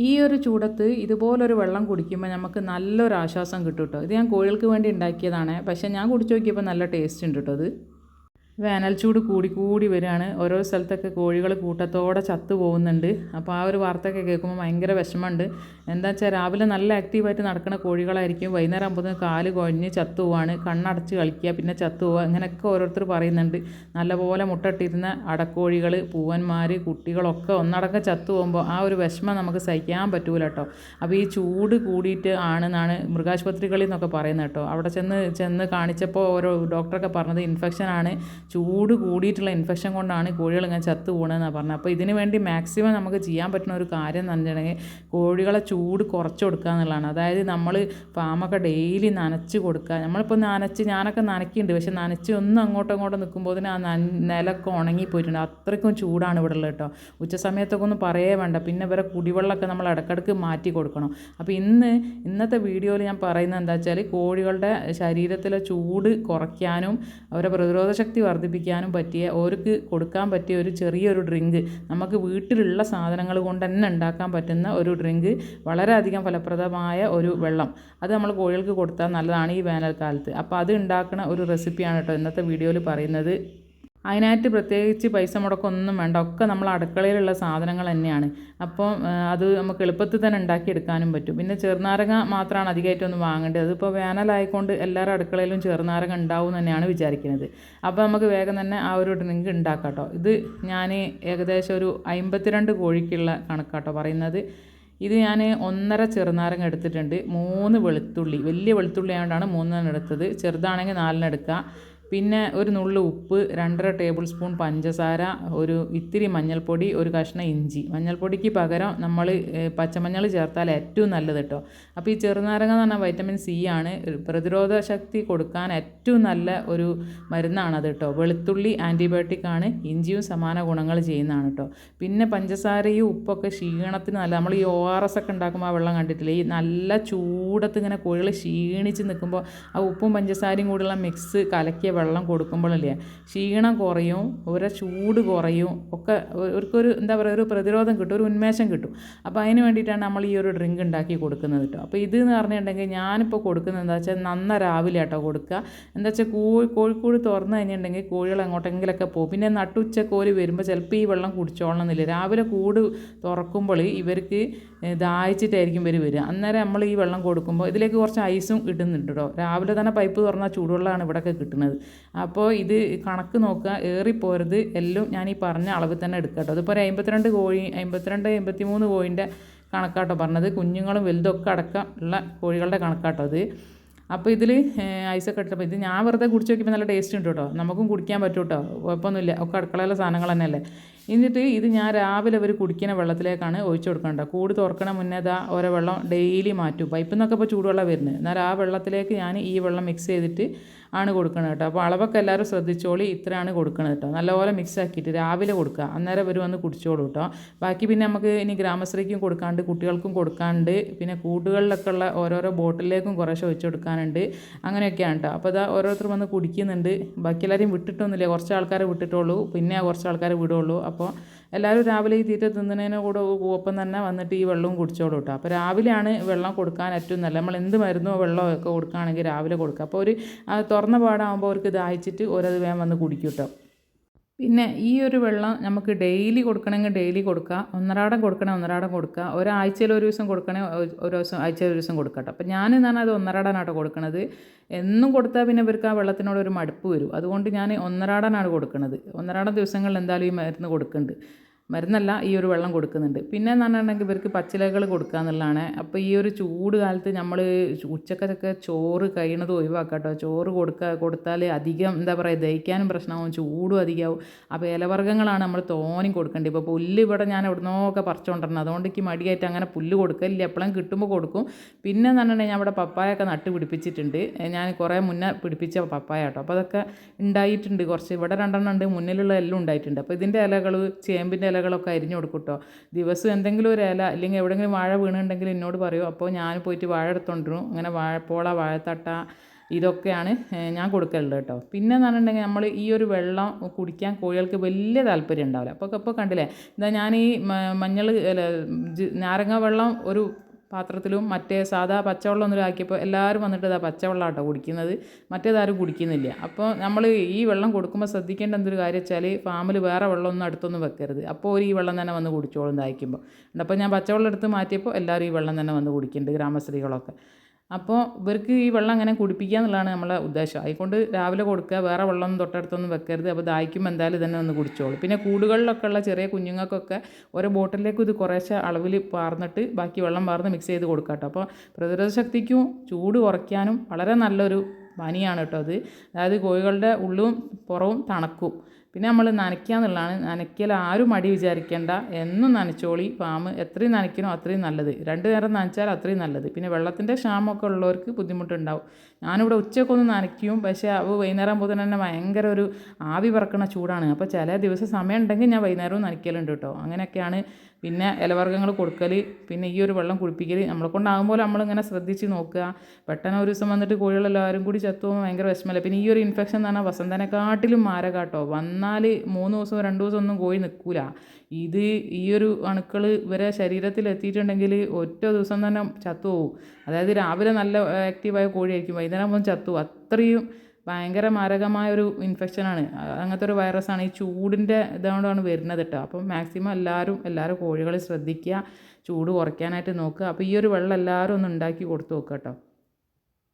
ഈ ഒരു ചൂടത്ത് ഇതുപോലൊരു വെള്ളം കുടിക്കുമ്പോൾ നമുക്ക് നല്ലൊരു ആശ്വാസം കിട്ടും കേട്ടോ. ഇത് ഞാൻ കോഴികൾക്ക് വേണ്ടി ഉണ്ടാക്കിയതാണ്. പക്ഷേ ഞാൻ കുടിച്ച് നോക്കിയപ്പോൾ നല്ല ടേസ്റ്റ് ഉണ്ട് കേട്ടോ അത്. വേനൽ ചൂട് കൂടി കൂടി വരികയാണ്. ഓരോ സ്ഥലത്തൊക്കെ കോഴികൾ കൂട്ടത്തോടെ ചത്തു പോകുന്നുണ്ട്. അപ്പോൾ ആ ഒരു വാർത്തയൊക്കെ കേൾക്കുമ്പോൾ ഭയങ്കര വിഷമമുണ്ട്. എന്താ വെച്ചാൽ രാവിലെ നല്ല ആക്റ്റീവായിട്ട് നടക്കുന്ന കോഴികളായിരിക്കും, വൈകുന്നേരം ആകുമ്പോഴത്തേക്കും കാല് കുഴഞ്ഞ് ചത്തു പോവാണ്, കണ്ണടച്ച് കളിക്കുക, പിന്നെ ചത്തു പോവുക, അങ്ങനെയൊക്കെ ഓരോരുത്തർ പറയുന്നുണ്ട്. നല്ലപോലെ മുട്ടയിട്ടിരുന്ന അടക്കോഴികൾ, പൂവന്മാർ, കുട്ടികളൊക്കെ ഒന്നടക്കം ചത്തു പോകുമ്പോൾ ആ ഒരു വിഷമം നമുക്ക് സഹിക്കാൻ പറ്റൂല കേട്ടോ. അപ്പോൾ ഈ ചൂട് കൂടിയിട്ട് ആണെന്നാണ് മൃഗാശുപത്രികളിൽ നിന്നൊക്കെ പറയുന്നത് കേട്ടോ. അവിടെ ചെന്ന് കാണിച്ചപ്പോൾ ഓരോ ഡോക്ടറൊക്കെ പറഞ്ഞത് ഇൻഫെക്ഷനാണ്, ചൂട് കൂടിയിട്ടുള്ള ഇൻഫെക്ഷൻ കൊണ്ടാണ് കോഴികൾ ഇങ്ങനെ ചത്തു പോകണമെന്നാണ് പറഞ്ഞത്. അപ്പോൾ ഇതിന് വേണ്ടി മാക്സിമം നമുക്ക് ചെയ്യാൻ പറ്റുന്ന ഒരു കാര്യം എന്ന് പറഞ്ഞിട്ടുണ്ടെങ്കിൽ കോഴികളെ ചൂട് കുറച്ച് കൊടുക്കുക എന്നുള്ളതാണ്. അതായത് നമ്മൾ ഫാമൊക്കെ ഡെയിലി നനച്ച് കൊടുക്കുക. നമ്മളിപ്പോൾ ഞാനൊക്കെ നനയ്ക്കുന്നുണ്ട്, പക്ഷെ നനച്ച് ഒന്ന് അങ്ങോട്ടും ഇങ്ങോട്ടും നിൽക്കുമ്പോൾ ആ നിലമൊക്കെ ഉണങ്ങിപ്പോയിട്ടുണ്ട്. അത്രയ്ക്കും ചൂടാണ് ഇവിടെ ഉള്ളത് കേട്ടോ. ഉച്ച സമയത്തൊക്കെ ഒന്നും പറയേ വേണ്ട. പിന്നെ ഇവരെ കുടിവെള്ളമൊക്കെ നമ്മൾ ഇടയ്ക്കിടയ്ക്ക് മാറ്റി കൊടുക്കണം. അപ്പോൾ ഇന്നത്തെ വീഡിയോയിൽ ഞാൻ പറയുന്നത് എന്താ വെച്ചാൽ കോഴികളുടെ ശരീരത്തിലെ ചൂട് കുറയ്ക്കാനും അവരെ പ്രതിരോധ ശക്തി വർദ്ധിപ്പിക്കാനും പറ്റിയ, അവർക്ക് കൊടുക്കാൻ പറ്റിയ ഒരു ചെറിയൊരു ഡ്രിങ്ക്, നമുക്ക് വീട്ടിലുള്ള സാധനങ്ങൾ കൊണ്ട് തന്നെ ഉണ്ടാക്കാൻ പറ്റുന്ന ഒരു ഡ്രിങ്ക്, വളരെയധികം ഫലപ്രദമായ ഒരു വെള്ളം, അത് നമ്മൾ കോഴികൾക്ക് കൊടുത്താൽ നല്ലതാണ് ഈ വേനൽക്കാലത്ത്. അപ്പോൾ അത് ഉണ്ടാക്കുന്ന ഒരു റെസിപ്പിയാണ് കേട്ടോ ഇന്നത്തെ വീഡിയോയിൽ പറയുന്നത്. അതിനായിട്ട് പ്രത്യേകിച്ച് പൈസ മുടക്കൊന്നും വേണ്ട, ഒക്കെ നമ്മൾ അടുക്കളയിലുള്ള സാധനങ്ങൾ തന്നെയാണ്. അപ്പോൾ അത് നമുക്ക് എളുപ്പത്തിൽ തന്നെ ഉണ്ടാക്കിയെടുക്കാനും പറ്റും. പിന്നെ ചെറുനാരങ്ങ മാത്രമാണ് അധികമായിട്ടൊന്നും വാങ്ങേണ്ടത്. അതിപ്പോൾ വേനലായിക്കൊണ്ട് എല്ലാവരും അടുക്കളയിലും ചെറുനാരങ്ങ ഉണ്ടാവും തന്നെയാണ് വിചാരിക്കുന്നത്. അപ്പോൾ നമുക്ക് വേഗം തന്നെ ആ ഒരു ഡ്രിങ്ക് ഉണ്ടാക്കാം കേട്ടോ. ഇത് ഞാൻ ഏകദേശം ഒരു 52 കോഴിക്കുള്ള കണക്കാട്ടോ പറയുന്നത്. ഇത് ഞാൻ 1.5 ചെറുനാരങ്ങ എടുത്തിട്ടുണ്ട്, 3 വെളുത്തുള്ളി, വലിയ വെളുത്തുള്ളി ആയതുകൊണ്ടാണ് 3 എടുത്തത്, ചെറുതാണെങ്കിൽ 4 എടുക്കുക. പിന്നെ ഒരു നുള്ളു ഉപ്പ്, 2.5 ടേബിൾ സ്പൂൺ പഞ്ചസാര, ഒരു ഇത്തിരി മഞ്ഞൾപ്പൊടി, ഒരു കഷ്ണം ഇഞ്ചി. മഞ്ഞൾപ്പൊടിക്ക് പകരം നമ്മൾ പച്ചമഞ്ഞൾ ചേർത്താൽ ഏറ്റവും നല്ലത് കേട്ടോ. അപ്പോൾ ഈ ചെറുനാരങ്ങ എന്ന് പറഞ്ഞാൽ വൈറ്റമിൻ സി ആണ്, പ്രതിരോധ ശക്തി കൊടുക്കാൻ ഏറ്റവും നല്ല ഒരു മരുന്നാണത് കേട്ടോ. വെളുത്തുള്ളി ആൻറ്റിബയോട്ടിക് ആണ്, ഇഞ്ചിയും സമാന ഗുണങ്ങൾ ചെയ്യുന്നതാണ് കേട്ടോ. പിന്നെ പഞ്ചസാരയും ഉപ്പൊക്കെ ക്ഷീണത്തിന് നല്ല, നമ്മൾ ഈ ORS ഒക്കെ ഉണ്ടാക്കുമ്പോൾ ആ വെള്ളം കണ്ടിട്ടില്ലേ, ഈ നല്ല ചൂടത്ത് ഇങ്ങനെ കോഴികൾ ക്ഷീണിച്ച് നിൽക്കുമ്പോൾ ആ ഉപ്പും പഞ്ചസാരയും കൂടിയുള്ള മിക്സ് കലക്കിയ വെള്ളം കൊടുക്കുമ്പോഴല്ലേ ക്ഷീണം കുറയും, ഒരു ചൂട് കുറയും, ഒക്കെ അവർക്കൊരു എന്താ പറയുക, ഒരു പ്രതിരോധം കിട്ടും, ഒരു ഉന്മേഷം കിട്ടും. അപ്പോൾ അതിന് വേണ്ടിയിട്ടാണ് നമ്മൾ ഈ ഒരു ഡ്രിങ്ക് ഉണ്ടാക്കി കൊടുക്കുന്നത് കേട്ടോ. അപ്പോൾ ഇത് എന്ന് പറഞ്ഞിട്ടുണ്ടെങ്കിൽ ഞാനിപ്പോൾ കൊടുക്കുന്നത് എന്താ വെച്ചാൽ രാവിലെ കേട്ടോ കൊടുക്കുക. എന്താ വെച്ചാൽ കോഴിക്കോട് തുറന്നു കഴിഞ്ഞിട്ടുണ്ടെങ്കിൽ കോഴികൾ എങ്ങോട്ടെങ്കിലൊക്കെ പോകും. പിന്നെ നട്ടുച്ചക്കോല് വരുമ്പോൾ ചിലപ്പോൾ ഈ വെള്ളം കുടിച്ചോളണമെന്നില്ല. രാവിലെ കൂട് തുറക്കുമ്പോൾ ഇവർക്ക് ദാഹിച്ചിട്ടായിരിക്കും ഇവർ വരിക. അന്നേരം നമ്മൾ ഈ വെള്ളം കൊടുക്കുമ്പോൾ ഇതിലേക്ക് കുറച്ച് ഐസും ഇടുന്നുണ്ട് കേട്ടോ. രാവിലെ തന്നെ പൈപ്പ് തുറന്നാൽ ചൂടുവെള്ളമാണ് ഇവിടെയൊക്കെ കിട്ടുന്നത്. അപ്പോൾ ഇത് കണക്ക് നോക്കുക, ഏറിപ്പോരുത്, എല്ലാം ഞാൻ ഈ പറഞ്ഞ അളവിൽ തന്നെ എടുക്കുക കേട്ടോ. അതിപ്പോൾ ഒരു 52 കോഴി, 53 കോഴിൻ്റെ കണക്കാട്ടോ പറഞ്ഞത്, കുഞ്ഞുങ്ങളും വലുതൊക്കെ അടക്കം ഉള്ള കോഴികളുടെ കണക്കാട്ടോ അത്. അപ്പോൾ ഇതിൽ ഐസൊക്കെ ഇട്ടപ്പോൾ ഇത് ഞാൻ വെറുതെ കുടിച്ച് നോക്കിയപ്പോൾ നല്ല ടേസ്റ്റ് ഉണ്ട് കേട്ടോ. നമുക്കും കുടിക്കാൻ പറ്റും കേട്ടോ, കുഴപ്പമൊന്നുമില്ല, ഒക്കെ അടുക്കളയിലെ സാധനങ്ങൾ തന്നെയല്ലേ. എന്നിട്ട് ഇത് ഞാൻ രാവിലെ അവർ കുടിക്കുന്ന വെള്ളത്തിലേക്കാണ് ഒഴിച്ചു കൊടുക്കേണ്ടത്. കൂട് തുറക്കണ മുന്നേ ഓരോ വെള്ളം ഡെയിലി മാറ്റും. പൈപ്പിൽ നിന്നൊക്കെ ഇപ്പോൾ ചൂടുവെള്ളം വരുന്നത്, എന്നാൽ ആ വെള്ളത്തിലേക്ക് ഞാൻ ഈ വെള്ളം മിക്സ് ചെയ്തിട്ട് ആണ് കൊടുക്കുന്നത് കേട്ടോ. അപ്പോൾ അളവൊക്കെ എല്ലാവരും ശ്രദ്ധിച്ചോളി, ഇത്രയാണ് കൊടുക്കുന്നത് കേട്ടോ. നല്ലപോലെ മിക്സ് ആക്കിയിട്ട് രാവിലെ കൊടുക്കുക, അന്നേരം ഇവർ വന്ന് കുടിച്ചോളൂ കേട്ടോ. ബാക്കി പിന്നെ നമുക്ക് ഇനി ഗ്രാമശ്രീക്കും കൊടുക്കാണ്ട്, കുട്ടികൾക്കും കൊടുക്കാണ്ട്, പിന്നെ കൂട്ടുകളിലൊക്കെ ഉള്ള ഓരോരോ ബോട്ടിലേക്കും കുറേശ്ശെ ഒഴിച്ച് കൊടുക്കാനുണ്ട്. അങ്ങനെയൊക്കെയാണ് കേട്ടോ. അപ്പോൾ ഇതാ ഓരോരുത്തർ വന്ന് കുടിക്കുന്നുണ്ട്. ബാക്കി എല്ലാവരെയും വിട്ടിട്ടൊന്നുമില്ല, കുറച്ച് ആൾക്കാരെ വിട്ടിട്ടുള്ളൂ, പിന്നെ കുറച്ച് ആൾക്കാരെ വിടുള്ളൂ. അപ്പോൾ എല്ലാവരും രാവിലെ ഈ തീറ്റ തിന്നുന്നതിന് കൂടെ ഒപ്പം തന്നെ വന്നിട്ട് ഈ വെള്ളവും കുടിച്ചോളൂ കേട്ടോ. അപ്പോൾ രാവിലെയാണ് വെള്ളം കൊടുക്കാൻ ഏറ്റവും നല്ലത്. നമ്മൾ എന്ത് മരുന്നോ വെള്ളമോ ഒക്കെ കൊടുക്കുകയാണെങ്കിൽ രാവിലെ കൊടുക്കുക. അപ്പോൾ ഒരു തുറന്ന പാടാകുമ്പോൾ അവർക്ക് ദാഹിച്ചിട്ട് ഓരോ വേഗം വന്ന് കുടിക്കും കേട്ടോ. പിന്നെ ഈ ഒരു വെള്ളം നമുക്ക് ഡെയിലി കൊടുക്കണമെങ്കിൽ ഡെയിലി കൊടുക്കുക, ഒന്നരാടം കൊടുക്കുക, ഒരാഴ്ചയിൽ ഒരു ദിവസം ആഴ്ചയിൽ ഒരു ദിവസം കൊടുക്കുക കേട്ടോ. അപ്പോൾ ഞാൻ പറഞ്ഞാൽ അത് ഒന്നരാടനാട്ടോ കൊടുക്കുന്നത്. എന്നും കൊടുത്താൽ പിന്നെ ഇവർക്ക് ആ വെള്ളത്തിനോട് ഒരു മടുപ്പ് വരും. അതുകൊണ്ട് ഞാൻ ഒന്നരാടനാണ് കൊടുക്കുന്നത്. ഒന്നരാടം ദിവസങ്ങളിൽ എന്തായാലും ഈ മരുന്ന് കൊടുക്കുന്നുണ്ട്, മരുന്നല്ല, ഈ ഒരു വെള്ളം കൊടുക്കുന്നുണ്ട്. പിന്നെ എന്ന് പറഞ്ഞിട്ടുണ്ടെങ്കിൽ ഇവർക്ക് പച്ചിലകൾ കൊടുക്കുക എന്നുള്ളതാണ്. അപ്പോൾ ഈ ഒരു ചൂട് കാലത്ത് നമ്മൾ ഉച്ചക്കൊക്കെ ചോറ് കഴിയണത് ഒഴിവാക്കുക കേട്ടോ. ചോറ് കൊടുത്താൽ അധികം എന്താ പറയുക, ദഹിക്കാനും പ്രശ്നമാവും, ചൂടും അധികമാവും. അപ്പോൾ ഇലവർഗ്ഗങ്ങളാണ് നമ്മൾ തോനെയും കൊടുക്കേണ്ടത്. ഇപ്പോൾ പുല്ല് ഇവിടെ ഞാൻ എവിടുന്നൊക്കെ പറിച്ചുകൊണ്ടിരുന്നത്, അതുകൊണ്ട് എനിക്ക് മടിയായിട്ട് അങ്ങനെ പുല്ല് കൊടുക്കലില്ല, എപ്പോഴും കിട്ടുമ്പോൾ കൊടുക്കും. പിന്നെ എന്ന് പറഞ്ഞിട്ടുണ്ടെങ്കിൽ ഞാൻ ഇവിടെ പപ്പായൊക്കെ നട്ട് പിടിപ്പിച്ചിട്ടുണ്ട്. ഞാൻ കുറേ മുന്നേ പിടിപ്പിച്ച പപ്പായ കേട്ടോ. അപ്പോൾ അതൊക്കെ ഉണ്ടായിട്ടുണ്ട് കുറച്ച്, ഇവിടെ 2 ഉണ്ട്, മുന്നിലുള്ള എല്ലാം ഉണ്ടായിട്ടുണ്ട്. അപ്പോൾ ഇതിൻ്റെ ഇലകൾ, ചേമ്പിൻ്റെ ഇലകളൊക്കെ അരിഞ്ഞു കൊടുക്കും കേട്ടോ. ദിവസം എന്തെങ്കിലും ഒരു ഇല, അല്ലെങ്കിൽ എവിടെയെങ്കിലും വാഴ വീണുണ്ടെങ്കിൽ എന്നോട് പറയും. അപ്പോൾ ഞാൻ പോയിട്ട് വാഴ എടുത്തുകൊണ്ടിരും. അങ്ങനെ വാഴപ്പോള, വാഴത്തട്ട, ഇതൊക്കെയാണ് ഞാൻ കൊടുക്കലുള്ളത് കേട്ടോ. പിന്നെ എന്ന് പറഞ്ഞിട്ടുണ്ടെങ്കിൽ നമ്മൾ ഈ ഒരു വെള്ളം കുടിക്കാൻ കോഴികൾക്ക് വലിയ താല്പര്യം ഉണ്ടാവില്ല. അപ്പോൾ കണ്ടില്ലേ, ഇതാ ഞാൻ ഈ മഞ്ഞൾ അല്ല നാരങ്ങ വെള്ളം ഒരു പാത്രത്തിലും മറ്റേ സാധാ പച്ചവെള്ളം ഒന്നും ആക്കിയപ്പോൾ എല്ലാവരും വന്നിട്ട് ഇതാ പച്ചവെള്ളം കേട്ടോ കുടിക്കുന്നത്, മറ്റേതാരും കുടിക്കുന്നില്ല. അപ്പോൾ നമ്മൾ ഈ വെള്ളം കൊടുക്കുമ്പോൾ ശ്രദ്ധിക്കേണ്ട എന്തൊരു കാര്യം വെച്ചാൽ ഫാമിൽ വേറെ വെള്ളമൊന്നും അടുത്തൊന്നും വെക്കരുത്. അപ്പോൾ ഈ വെള്ളം തന്നെ വന്ന് കുടിച്ചോളും ദാഹിക്കുമ്പോൾ. അപ്പോൾ ഞാൻ പച്ചവെള്ളം എടുത്ത് മാറ്റിയപ്പോൾ എല്ലാവരും ഈ വെള്ളം തന്നെ വന്ന് കുടിക്കുന്നുണ്ട്, ഗ്രാമസ്ത്രീകളൊക്കെ. അപ്പോൾ ഇവർക്ക് ഈ വെള്ളം അങ്ങനെ കുടിപ്പിക്കുക എന്നുള്ളതാണ് നമ്മളെ ഉദ്ദേശം. അതുകൊണ്ട് രാവിലെ കൊടുക്കുക, വേറെ വെള്ളമൊന്നും തൊട്ടടുത്തൊന്നും വെക്കരുത്. അപ്പോൾ ദാഹിക്കുമ്പോൾ എന്തായാലും തന്നെ ഒന്ന് കുടിച്ചോളൂ. പിന്നെ കൂടുകളിലൊക്കെ ഉള്ള ചെറിയ കുഞ്ഞുങ്ങൾക്കൊക്കെ ഓരോ ബോട്ടിലേക്ക് ഇത് കുറേശ്ശെ അളവിൽ പാർന്നിട്ട് ബാക്കി വെള്ളം പാർന്ന് മിക്സ് ചെയ്ത് കൊടുക്കാം കേട്ടോ. അപ്പോൾ പ്രതിരോധ ശക്തിക്കും ചൂട് കുറയ്ക്കാനും വളരെ നല്ലൊരു പനിയാണ് കേട്ടോ അത്. അതായത് കോഴികളുടെ ഉള്ളും പുറവും തണുക്കും. പിന്നെ നമ്മൾ നനയ്ക്കുക എന്നുള്ളതാണ്. നനയ്ക്കൽ ആരും മടി വിചാരിക്കേണ്ട, എന്നും നനച്ചോളി. ഫാം എത്രയും നനയ്ക്കണോ അത്രയും നല്ലത്. 2 നേരം നനച്ചാൽ അത്രയും നല്ലത്. പിന്നെ വെള്ളത്തിൻ്റെ ക്ഷാമമൊക്കെ ഉള്ളവർക്ക് ബുദ്ധിമുട്ടുണ്ടാവും. ഞാനിവിടെ ഉച്ചയൊക്കെ ഒന്ന് നനയ്ക്കും, പക്ഷേ അത് വൈകുന്നേരം ആകുമ്പോൾ തന്നെ ഭയങ്കര ഒരു ആവി പറക്കണ ചൂടാണ്. അപ്പോൾ ചില ദിവസം സമയം ഉണ്ടെങ്കിൽ ഞാൻ വൈകുന്നേരവും നനയ്ക്കലുണ്ട് കേട്ടോ. അങ്ങനെയൊക്കെയാണ്. പിന്നെ ഇലവർഗ്ഗങ്ങൾ കൊടുക്കൽ, പിന്നെ ഈ ഒരു വെള്ളം കുടിപ്പിക്കൽ നമ്മളെ കൊണ്ടാകുമ്പോൾ നമ്മളിങ്ങനെ ശ്രദ്ധിച്ച് നോക്കുക. പെട്ടെന്ന് ഒരു ദിവസം വന്നിട്ട് കോഴികളെല്ലാവരും കൂടി ചത്തുപോകുമ്പോൾ ഭയങ്കര വിഷമമല്ല. പിന്നെ ഈ ഒരു ഇൻഫെക്ഷൻ എന്ന് പറഞ്ഞാൽ വസന്തനെക്കാട്ടിലും മാരകാട്ടോ. വന്നാൽ 3 ദിവസം 2 ദിവസം ഒന്നും കോഴി നിൽക്കില്ല. ഇത് ഈ ഒരു അണുക്കൾ ഇവരെ ശരീരത്തിൽ എത്തിയിട്ടുണ്ടെങ്കിൽ ഒറ്റ ദിവസം തന്നെ ചത്തുപോകും. അതായത് രാവിലെ നല്ല ആക്റ്റീവായ കോഴിയായിരിക്കും, വൈകുന്നേരം ആകുമ്പോൾ ചത്തുപോകും. അത്രയും ഭയങ്കര മാരകമായൊരു ഇൻഫെക്ഷനാണ്, അങ്ങനത്തെ ഒരു വൈറസാണ്. ഈ ചൂടിൻ്റെ ഇതുകൊണ്ടാണ് വരുന്നത് കേട്ടോ. അപ്പം മാക്സിമം എല്ലാവരും കോഴികളെ ശ്രദ്ധിക്കുക, ചൂട് കുറയ്ക്കാനായിട്ട് നോക്കുക. അപ്പോൾ ഈ ഒരു വെള്ളം എല്ലാവരും ഒന്ന് ഉണ്ടാക്കി കൊടുത്തു നോക്കുക കേട്ടോ.